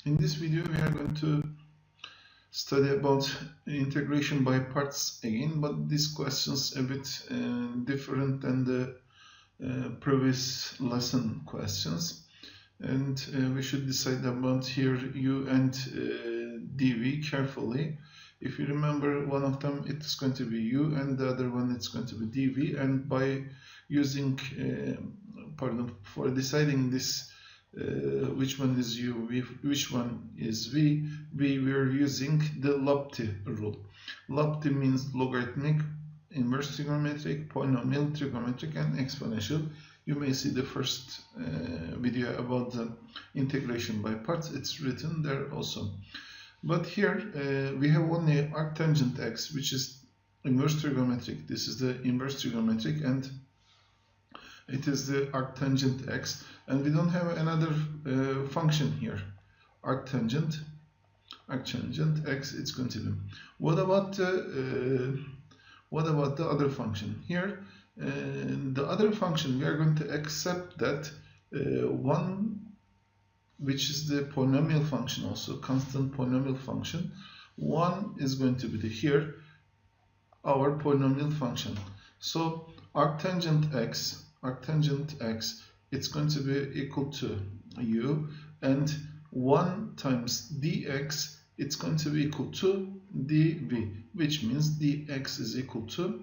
In this video we are going to study about integration by parts again, but this question's a bit different than the previous lesson questions, and we should decide about here u and dv carefully. If you remember, one of them it is going to be u and the other one it's going to be dv, and by using for deciding this which one is u, which one is v, we were using the Lopti rule. Lopti means logarithmic, inverse trigonometric, polynomial, trigonometric, and exponential. You may see the first video about the integration by parts. It's written there also. But here we have only arctangent x, which is inverse trigonometric. This is the inverse trigonometric, and it is the arctangent x, and we don't have another function here. Arctangent x, it's going to be. What about the other function? Here, the other function, we are going to accept that one, which is the polynomial function, also constant polynomial function. One is going to be here our polynomial function. So arctangent x, it's going to be equal to u, and 1 times dx, it's going to be equal to dv, which means dx is equal to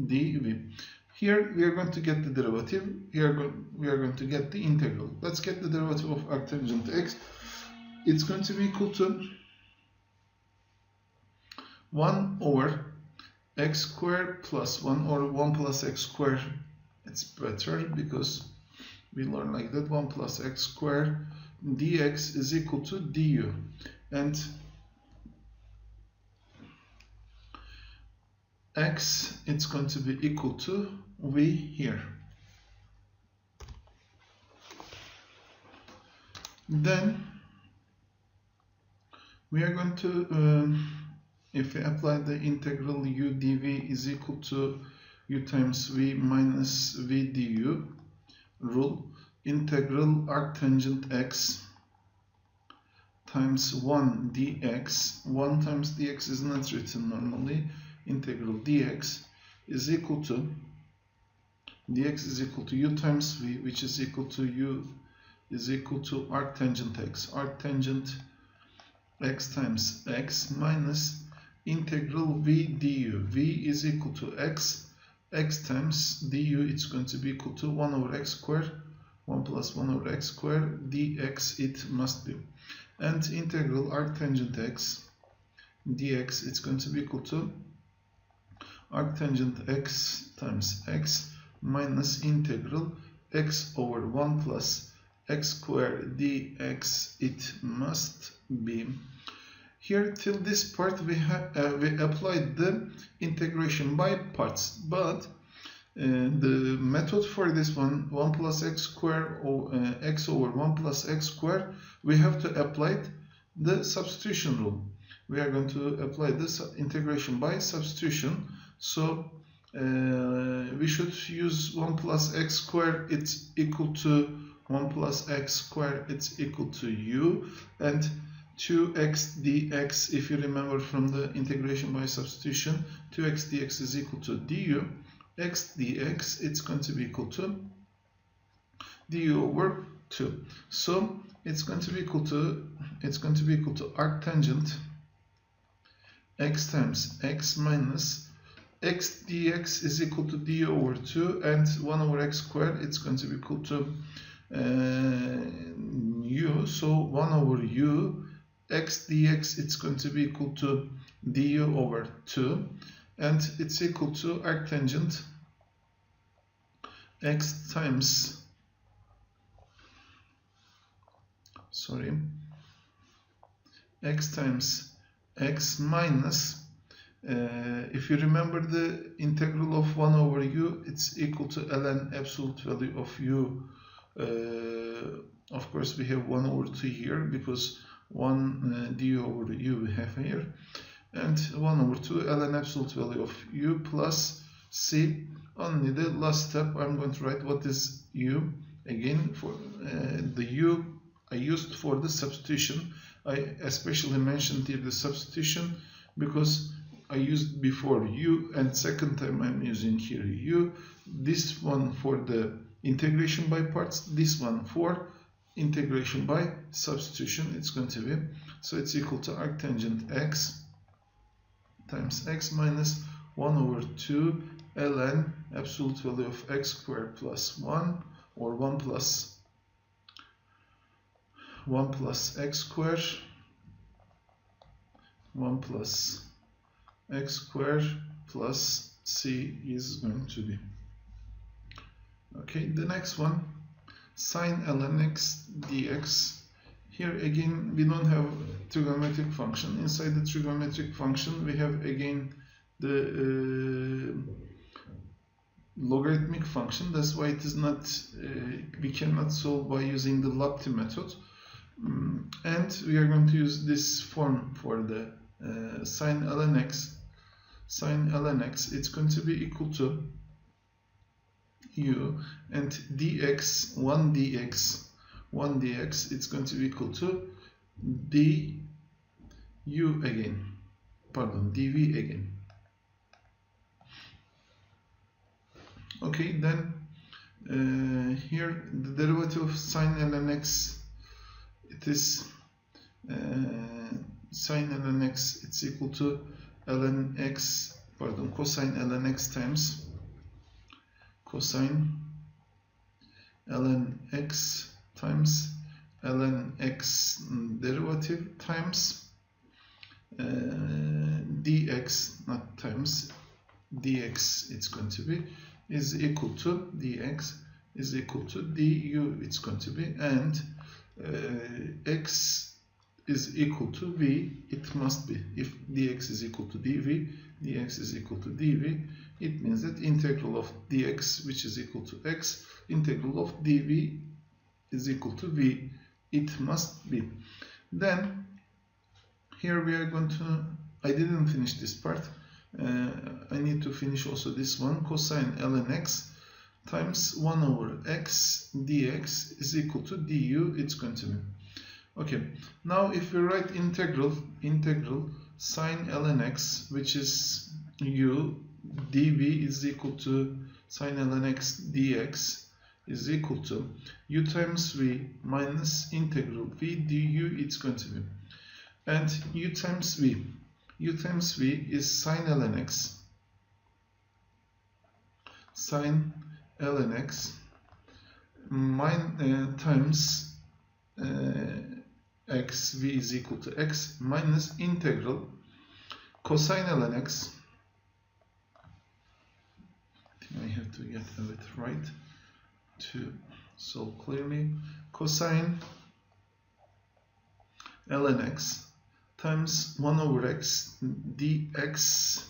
dv. Here we are going to get the derivative. Here we are going to get the integral. Let's get the derivative of arctangent x. It's going to be equal to 1 over x squared plus 1, or 1 plus x squared. It's better because we learn like that. 1 plus x squared dx is equal to du, and x, it's going to be equal to v here. Then we are going to, if we apply the integral u dv is equal to u times v minus v du rule, integral arctangent x times 1 dx, 1 times dx is not written normally, integral dx is equal to u times v, which is equal to u is equal to arctangent x times x minus integral v du. V is equal to x times du, it's going to be equal to 1 over x squared, 1 plus 1 over x squared dx it must be. And integral arctangent x dx, it's going to be equal to arctangent x times x minus integral x over 1 plus x squared dx it must be. Here till this part we applied the integration by parts, but the method for this one, 1 plus x squared, or x over 1 plus x squared, we have to apply the substitution rule. We are going to apply this integration by substitution. So we should use 1 plus x squared, it's equal to 1 plus x squared, it's equal to u, and 2x dx, if you remember from the integration by substitution, 2x dx is equal to du, x dx, it's going to be equal to du over 2. So it's going to be equal to arctangent x times x minus x dx is equal to du over 2, and 1 over x squared, it's going to be equal to u, so 1 over u, x dx, it's going to be equal to du over 2, and it's equal to arctangent x times x minus, if you remember the integral of 1 over u, it's equal to ln absolute value of u. Of course we have 1 over 2 here because 1 du over u we have here, and 1 over 2 ln absolute value of u plus c. Only the last step I'm going to write what is u again. For the u I used for the substitution. I especially mentioned here the substitution because I used before u, and second time I'm using here u. This one for the integration by parts, this one for integration by substitution. It's going to be, so it's equal to arctangent x times x minus 1 over 2 ln absolute value of x squared plus 1, or 1 plus x squared, 1 plus x squared plus c is going to be. Okay, the next one, sine ln x dx. Here again we don't have trigonometric function. Inside the trigonometric function we have again the logarithmic function. That's why it is not, we cannot solve by using the Lapti method. And we are going to use this form for the sine ln x. Sine ln x, it's going to be equal to u, and dx, 1 dx, it's going to be equal to du again, pardon, dv again. Okay, then here the derivative of sine ln x, it is sine ln x, it's equal to ln x, pardon, cosine ln x times cosine ln x times ln x derivative times dx, not times, dx it's going to be, is equal to, dx is equal to du, it's going to be, and x is equal to v, it must be, if dx is equal to dv, dx is equal to dv, it means that integral of dx, which is equal to x, integral of dv is equal to v, it must be. Then here we are going to, I didn't finish this part, I need to finish also this one, cosine ln x times 1 over x dx is equal to du, it's going to be. Okay, now if we write integral sine ln x, which is u, dv is equal to sine ln x dx is equal to u times v minus integral v du, it's going to be. And u times v is sine ln x, times x, v is equal to x, minus integral cosine ln x, I have to get it right to solve clearly, cosine ln x times 1 over x dx.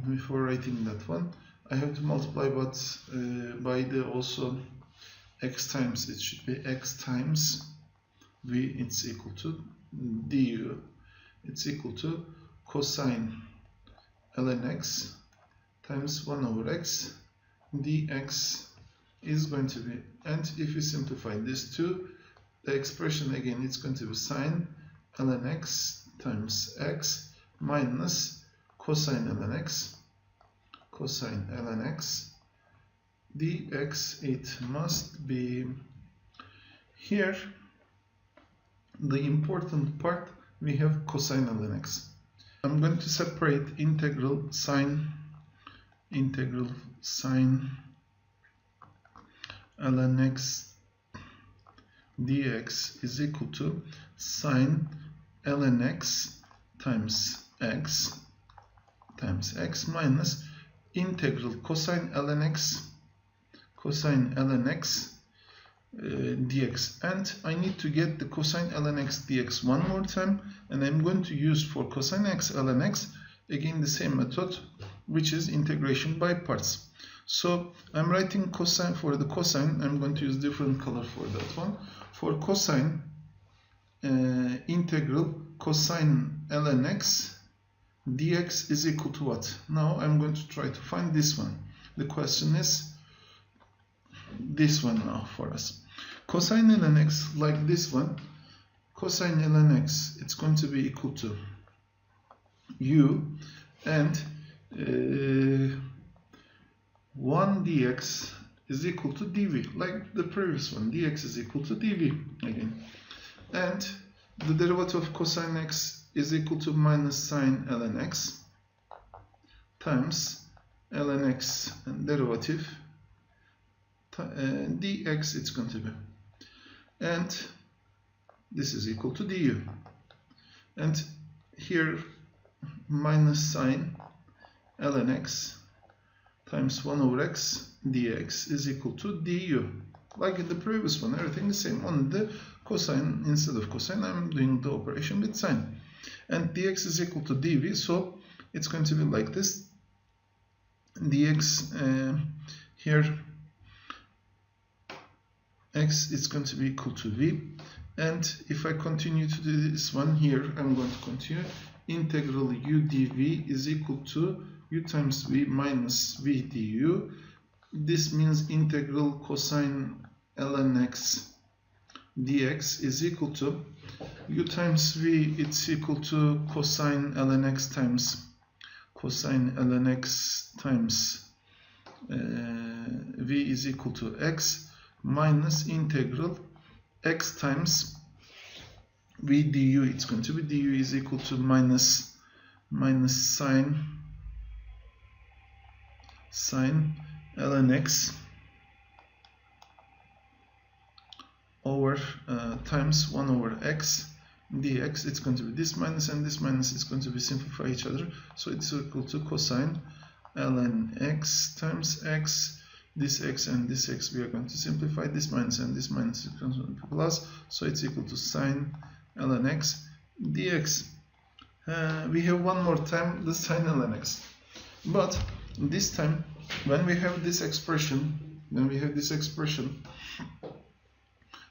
Before writing that one, I have to multiply by the also x times, it should be x times v, it's equal to du, it's equal to cosine ln x times 1 over x dx is going to be, and if you simplify this to the expression again, it's going to be sine ln x times x minus cosine ln x dx, it must be. Here the important part, we have cosine ln x. I'm going to separate integral sine ln x dx is equal to sine ln x times x minus integral cosine ln x dx, and I need to get the cosine ln x dx one more time, and I'm going to use for cosine x ln x again the same method, which is integration by parts. So I'm writing cosine, for the cosine I'm going to use different color for that one. For cosine, integral cosine ln x dx is equal to what? Now I'm going to try to find this one. The question is this one now for us. Cosine ln x, like this one, cosine ln x, it's going to be equal to u, and 1 dx is equal to dv, like the previous one. Dx is equal to dv again. And the derivative of cosine x is equal to minus sine ln x times ln x and derivative dx it's going to be. And this is equal to du. And here minus sine ln x times 1 over x dx is equal to du. Like in the previous one, everything is same. On the cosine, instead of cosine, I'm doing the operation with sine. And dx is equal to dv, so it's going to be like this. Dx here, x is going to be equal to v. And if I continue to do this one here, I'm going to continue. Integral u dv is equal to u times v minus v du. This means integral cosine ln x dx is equal to u times v, it's equal to cosine ln x times cosine ln x times v is equal to x minus integral x times v du. It's going to be du is equal to minus sine ln x over times 1 over x dx. It's going to be this minus and this minus is going to be simplify each other, so it's equal to cosine ln x times x. This x and this x we are going to simplify. This minus and this minus is going to be plus, so it's equal to sine ln x dx. We have one more time the sine ln x, but this time when we have this expression,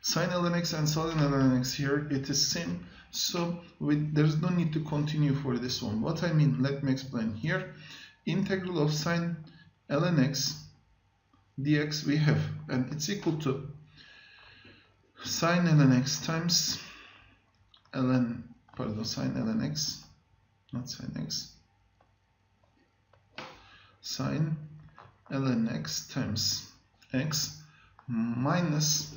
sine ln x and sin ln x here, it is same, so there's no need to continue for this one. What I mean, let me explain here. Integral of sine ln x dx we have, and it's equal to sine ln x times sine ln x, not sine x, sine ln x times x minus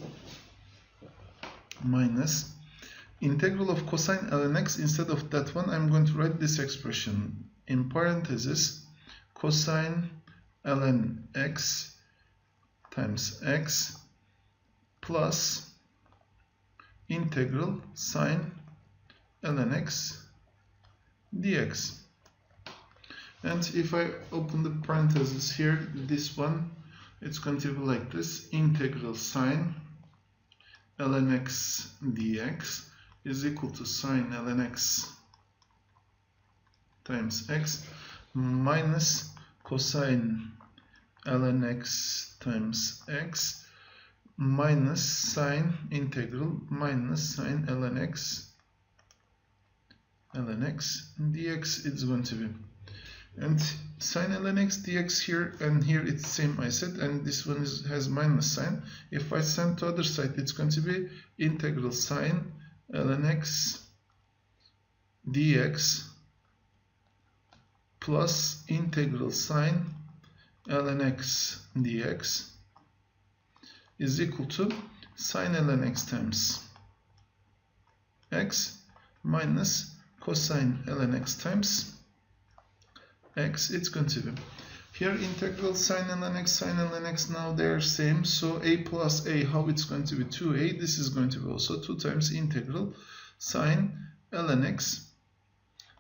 integral of cosine ln x. Instead of that one, I'm going to write this expression in parentheses, cosine ln x times x plus integral sine ln x dx. And if I open the parentheses here, this one, it's going to be like this. Integral sine ln x dx is equal to sine ln x times x minus cosine ln x times x minus sine integral minus sine ln x dx it's going to be. And sine ln x dx here and here it's same I said, and this one has minus sign. If I send to other side, it's going to be integral sine ln x dx plus integral sine ln x dx is equal to sine ln x times x minus cosine ln x times x. It's going to be here integral sine ln x, now they are same, so a plus a, how it's going to be 2a. This is going to be also 2 times integral sine ln x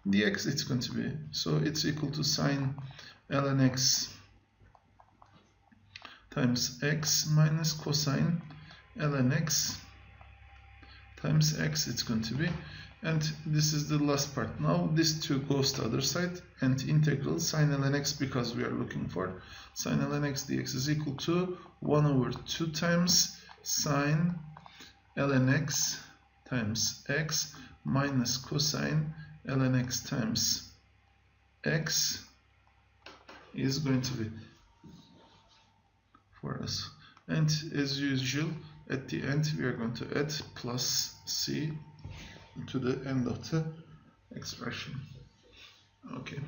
dx. It's going to be, so it's equal to sine ln x times x minus cosine ln x times x. It's going to be, and this is the last part. Now this 2 goes to the other side, and integral sine ln x, because we are looking for sine ln x dx is equal to 1 over 2 times sine ln x times x minus cosine ln x times x is going to be for us. And as usual, At the end, we are going to add plus c to the end of the expression. Okay.